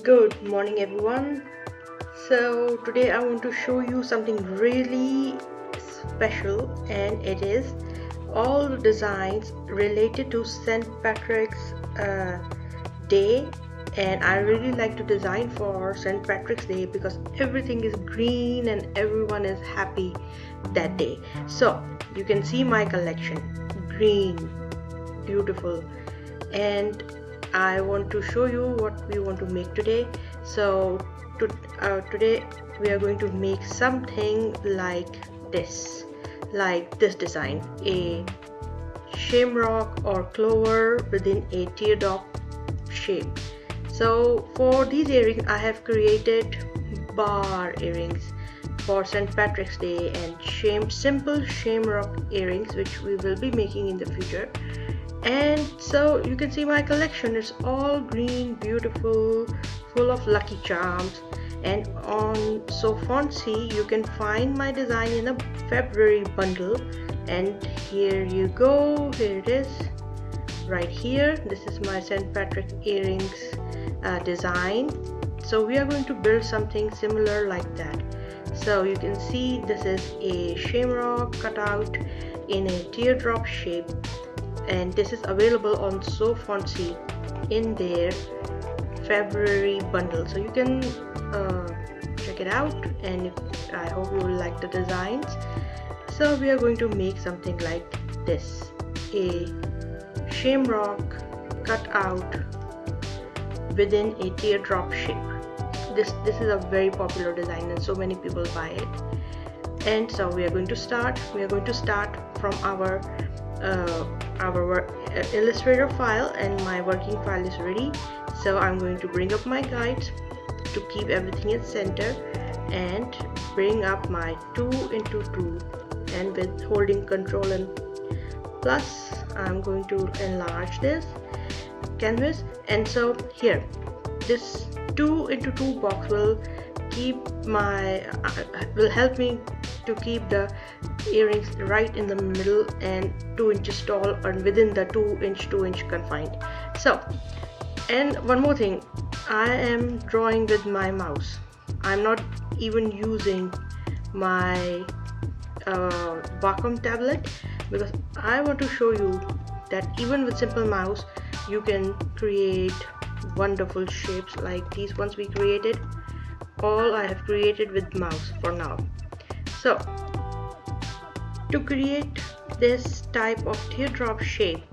Good morning everyone. So today I want to show you something really special, and it is all the designs related to St. Patrick's Day. And I really like to design for St. Patrick's Day because everything is green and everyone is happy that day. So you can see my collection, green, beautiful, and I want to show you what we want to make today. So today we are going to make something like this design, a shamrock or clover within a teardrop shape. So for these earrings I have created bar earrings for St. Patrick's Day and simple shamrock earrings, which we will be making in the future. And so you can see my collection is all green, beautiful, full of lucky charms. And on So Fancy you can find my design in a February bundle, and here you go, here it is right here. This is my St. Patrick earrings design. So we are going to build something similar like that. So you can see this is a shamrock cut out in a teardrop shape, and this is available on So Fancy in their February bundle. So you can check it out, and I hope you will like the designs. So we are going to make something like this, a shamrock cut out within a teardrop shape. This is a very popular design and so many people buy it. And so we are going to start from our Illustrator file, and my working file is ready. So I'm going to bring up my guides to keep everything in center, and bring up my 2x2, and with holding Control and plus I'm going to enlarge this canvas. And so here, this 2x2 box will help me to keep the earrings right in the middle and 2 inches tall, and within the 2 inch confined. So, and one more thing, I am drawing with my mouse. I'm not even using my Wacom tablet, because I want to show you that even with simple mouse you can create wonderful shapes like these ones we created. All I have created with mouse for now. So to create this type of teardrop shape,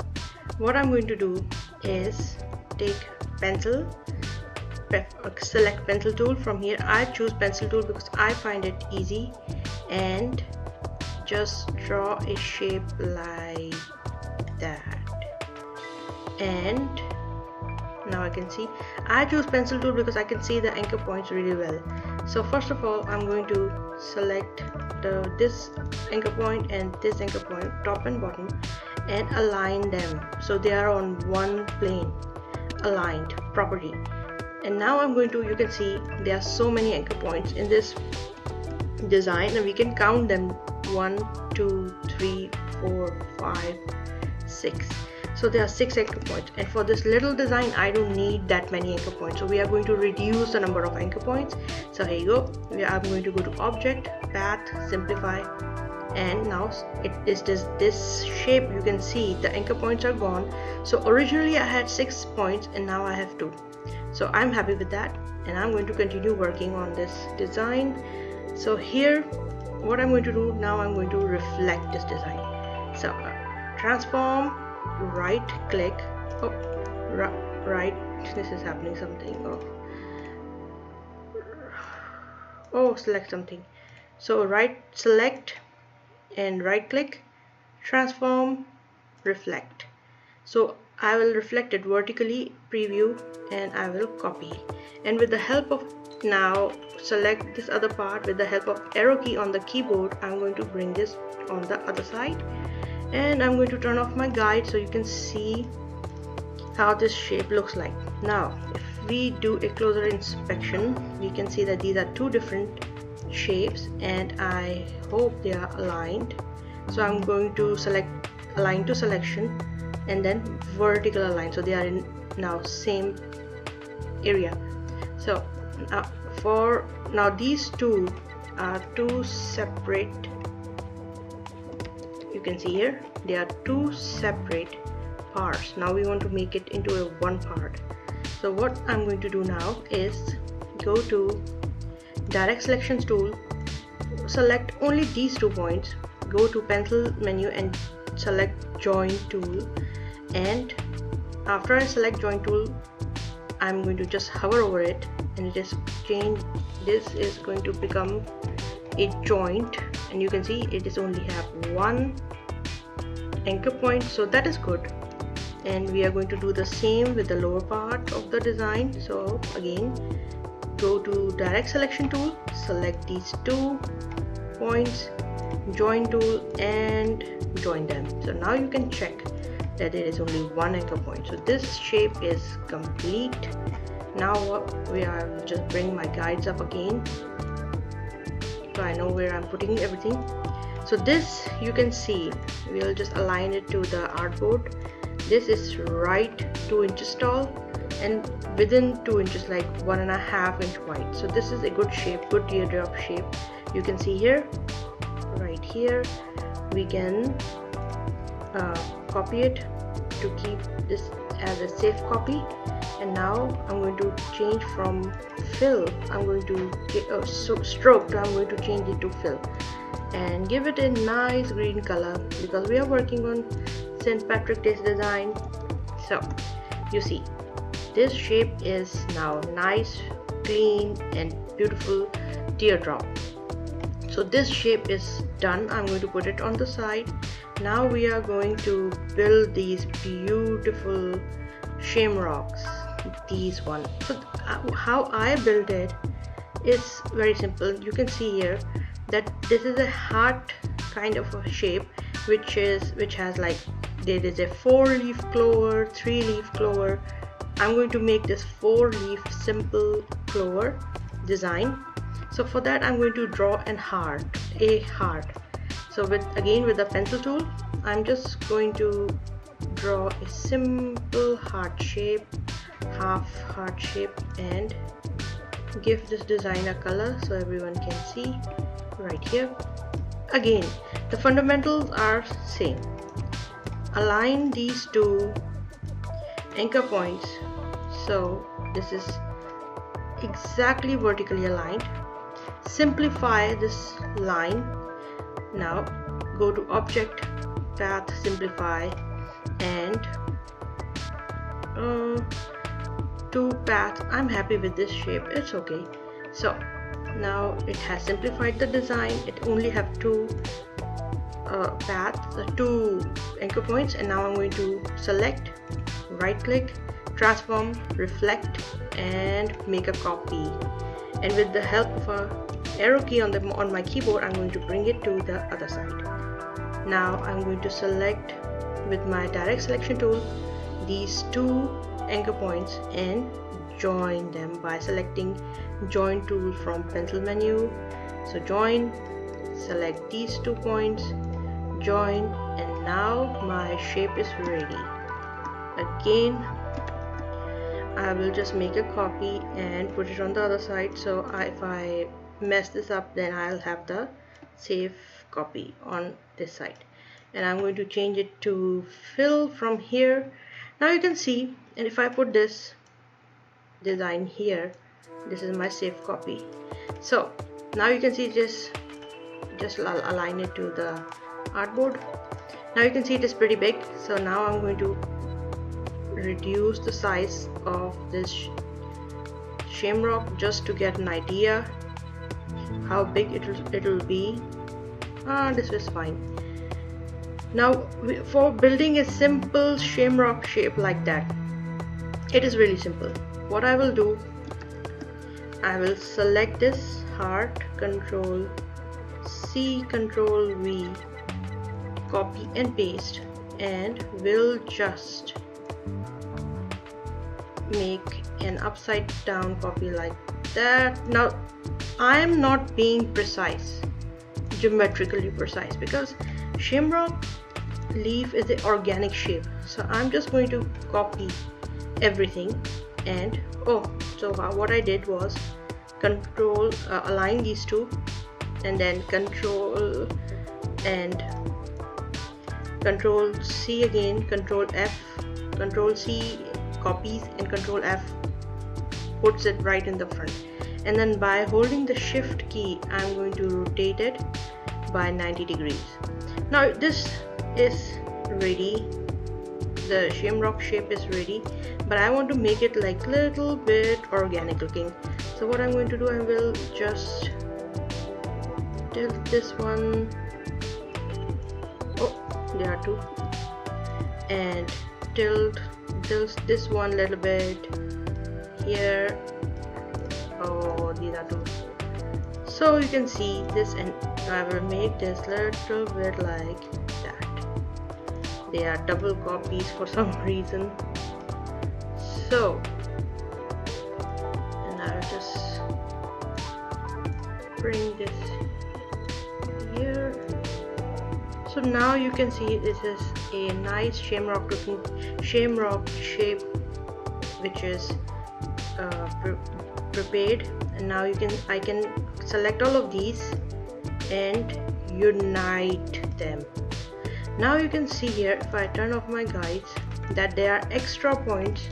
what I'm going to do is take pencil, select pencil tool. From here I choose pencil tool because I find it easy, and just draw a shape like that. And now I can see I choose pencil tool because I can see the anchor points really well. So first of all I'm going to select this anchor point and this anchor point, top and bottom, and align them so they are on one plane, aligned properly. And now I'm going to, you can see there are so many anchor points in this design, and we can count them: 1 2 3 4 5 6. So there are 6 anchor points, and for this little design I don't need that many anchor points, so we are going to reduce the number of anchor points. So here you go, I'm going to go to Object, Path, Simplify, and now it is this shape. You can see the anchor points are gone. So originally I had 6 points and now I have 2. So I'm happy with that, and I'm going to continue working on this design. So here what I'm going to do now, I'm going to reflect this design. So transform, right click, right, this is happening something, select something. So select and right click, transform, reflect. So I will reflect it vertically, preview, and I will copy. And with the help of, now select this other part, with the help of arrow key on the keyboard, I'm going to bring this on the other side. And I'm going to turn off my guide so you can see how this shape looks like. Now if we do a closer inspection, we can see that these are 2 different shapes, and I hope they are aligned. So I'm going to select Align to Selection, and then Vertical Align, so they are in now same area. So now these two are two separate, you can see here they are two separate parts. Now we want to make it into a one part. So what I'm going to do now is go to direct selections tool, select only these 2 points, go to pencil menu and select join tool, and after I select join tool I'm going to just hover over it and it is changed. This is going to become a joint, and you can see it is only have one anchor point, so that is good. And we are going to do the same with the lower part of the design. So again, go to direct selection tool, select these 2 points, join tool and join them. So now you can check that there is only one anchor point. So this shape is complete. Now we are just bring my guides up again so I know where I'm putting everything. So this, you can see, we'll just align it to the artboard. This is right 2 inches tall and within 2 inches, like 1.5 inch wide. So this is a good shape, good teardrop shape. You can see here, right here, we can copy it to keep this as a safe copy. And now I'm going to change from fill, I'm going to stroke, I'm going to change it to fill and give it a nice green color because we are working on St. Patrick's Day design. So you see this shape is now nice, clean and beautiful teardrop. So this shape is done. I'm going to put it on the side. Now we are going to build these beautiful shamrocks, these one. So how I built it is very simple. You can see here that this is a heart kind of a shape which has like, there is a 4-leaf clover, 3-leaf clover. I'm going to make this 4-leaf simple clover design. So for that I'm going to draw a heart. So with the pencil tool, I'm just going to draw a simple heart shape, half heart shape, and give this design a color so everyone can see right here. Again, the fundamentals are same. Align these 2 anchor points so this is exactly vertically aligned. Simplify this line. Now go to object, path, simplify, and to path. I'm happy with this shape, it's okay. So now it has simplified the design. It only have 2 paths, 2 anchor points, and now I'm going to select, right click, transform, reflect, and make a copy. And with the help of a arrow key on my keyboard, I'm going to bring it to the other side. Now I'm going to select with my direct selection tool these 2 anchor points and join them by selecting join tool from pencil menu. So join, select these 2 points, join, and now my shape is ready. Again, I will just make a copy and put it on the other side. So if I mess this up, then I'll have the safe copy on this side. And I'm going to change it to fill from here. Now you can see, and if I put this design here, this is my safe copy. So now you can see just align it to the artboard. Now you can see it is pretty big. So now I'm going to reduce the size of this shamrock just to get an idea how big it will be. This is fine. Now for building a simple shamrock shape like that, it is really simple. What I will do, I will select this heart, Control C, Control V, copy and paste, and we'll just make an upside down copy like that. Now I am not being precise, geometrically precise, because shamrock leaf is an organic shape. So I'm just going to copy everything and Oh, so what I did was control align these two, and then control and control C again, control F, control C copies, and control F puts it right in the front. And then by holding the shift key, I'm going to rotate it by 90 degrees. Now this is ready, the shamrock shape is ready, but I want to make it like little bit organic looking. So what I'm going to do, I will just tilt this one, oh there are two, and tilt this one little bit here. Oh, these are two. So you can see this, and I will make this little bit like that. They are double copies for some reason. So, and I'll just bring this here. So now you can see this is a nice shamrock looking shamrock shape, which is prepared. And now I can select all of these and unite them. Now you can see here, if I turn off my guides, that there are extra points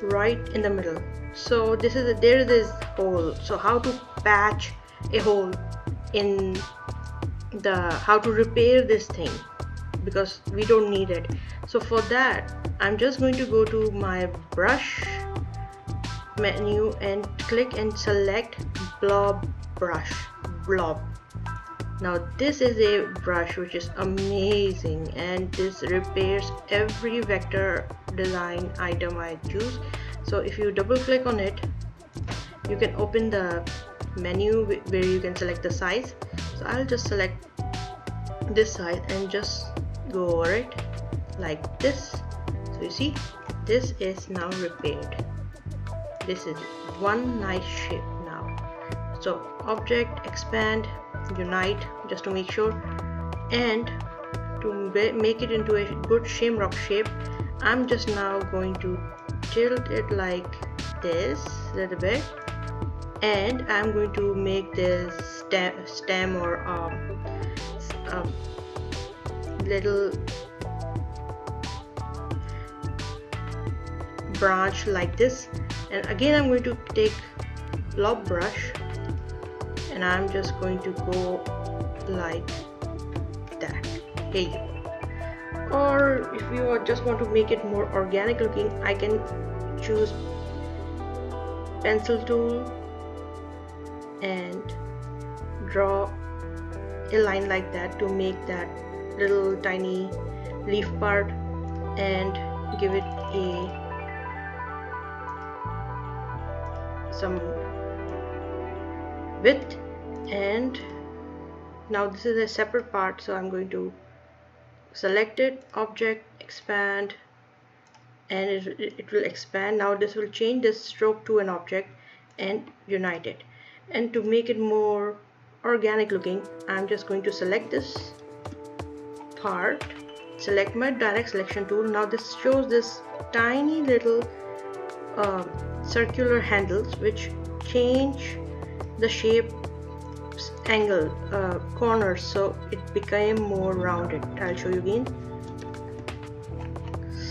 right in the middle. So there is this hole. So how to patch a hole in the, how to repair this thing, because we don't need it. So for that, I'm just going to go to my brush menu and click and select blob brush. Now this is a brush which is amazing, and this repairs every vector design item I choose. So if you double click on it, you can open the menu where you can select the size. So I'll just select this size and just go over it like this. So you see, this is now repaired. This is one nice shape now. So object, expand, unite, just to make sure. And to make it into a good shamrock shape, I'm just now going to tilt it like this a little bit, and I'm going to make this stem or little branch like this. And again I'm going to take blob brush, and I'm just going to go like that. Here you go. Or if you just want to make it more organic looking, I can choose pencil tool and draw a line like that to make that little tiny leaf part, and give it some width. And now this is a separate part, so I'm going to select it, object, expand, and it will expand. Now this will change this stroke to an object and unite it. And to make it more organic looking, I'm just going to select this part, select my direct selection tool. Now this shows this tiny little circular handles which change the shape angle corners, so it became more rounded. I'll show you again.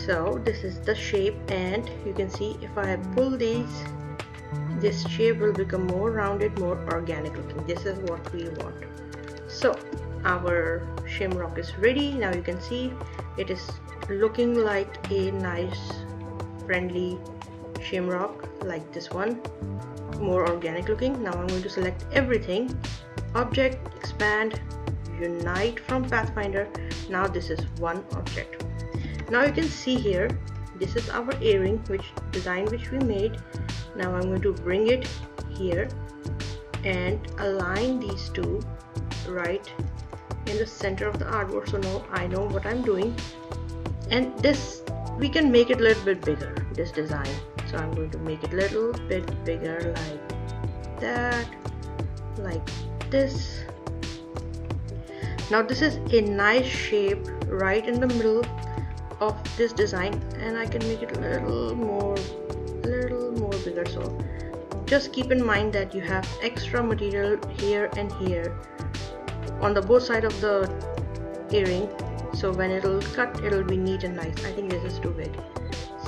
So this is the shape, and you can see if I pull these, this shape will become more rounded, more organic looking. This is what we want. So our shamrock is ready. Now you can see it is looking like a nice friendly shamrock like this one, more organic looking. Now I'm going to select everything, object, expand, unite from Pathfinder. Now this is one object. Now you can see here, this is our earring which we made. Now I'm going to bring it here and align these two right in the center of the artwork. So now I know what I'm doing, and this we can make it a little bit bigger, this design. So I'm going to make it a little bit bigger like that, like this. Now this is a nice shape right in the middle of this design, and I can make it a little more little more bigger. So just keep in mind that you have extra material here and here on the both side of the earring, so when it'll cut, it'll be neat and nice. I think this is too big,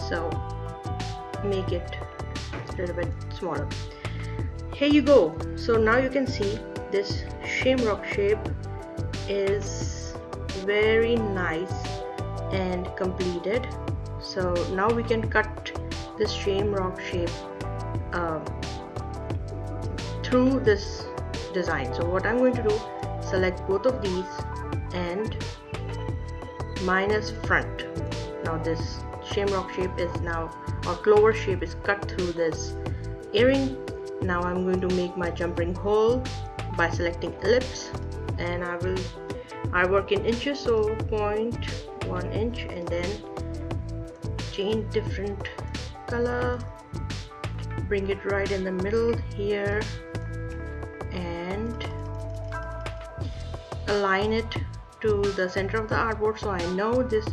so make it a little bit smaller. Here you go. So now you can see this shamrock shape is very nice and completed. So now we can cut this shamrock shape through this design. So what I'm going to do, select both of these and minus front. Now this shamrock shape is now, or clover shape is cut through this earring. Now I'm going to make my jump ring hole by selecting ellipse, and I work in inches, so 0.1 inch, and then change different color, bring it right in the middle here and align it to the center of the artboard, so I know this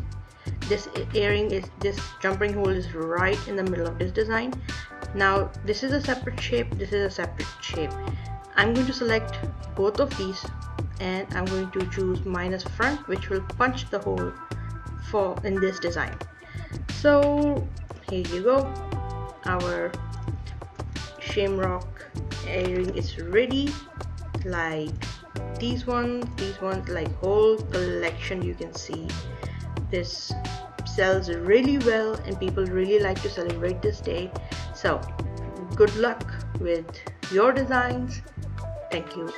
earring is, this jump ring hole is right in the middle of this design. Now this is a separate shape, this is a separate shape. I'm going to select both of these and I'm going to choose minus front, which will punch the hole for in this design. So here you go, our shamrock earring is ready. Like these ones, like whole collection, you can see this sells really well and people really like to celebrate this day. So good luck with your designs. Thank you.